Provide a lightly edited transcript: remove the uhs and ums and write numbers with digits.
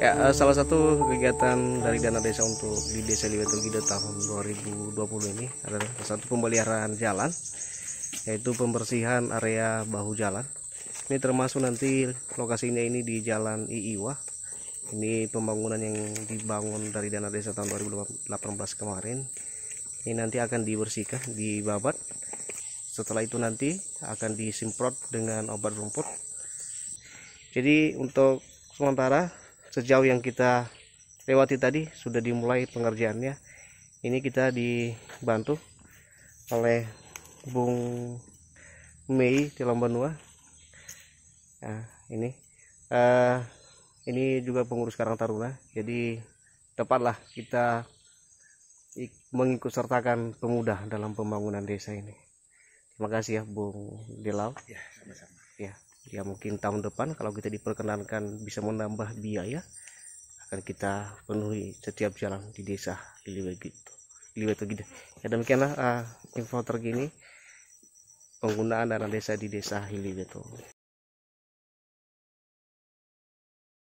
Ya, salah satu kegiatan dari dana desa untuk di Desa Hiliwetugida tahun 2020 ini adalah salah satu pemeliharaan jalan, yaitu pembersihan area bahu jalan. Ini termasuk nanti lokasinya ini di Jalan Iiwa. Ini pembangunan yang dibangun dari dana desa tahun 2018 kemarin. Ini nanti akan dibersihkan, dibabat. Setelah itu nanti akan disemprot dengan obat rumput. Jadi untuk sementara sejauh yang kita lewati tadi sudah dimulai pengerjaannya. Ini kita dibantu oleh Bung Mei di Lambanua. Nah, ini juga pengurus Karang Taruna. Jadi tepatlah kita mengikut sertakan pemuda dalam pembangunan desa ini. Terima kasih ya Bung Delau. Ya, sama-sama. Ya mungkin tahun depan kalau kita diperkenankan bisa menambah biaya, akan kita penuhi setiap jalan di desa Hiliwetugida. Ya demikianlah info terkini penggunaan dana desa di Desa Hiliwetugida.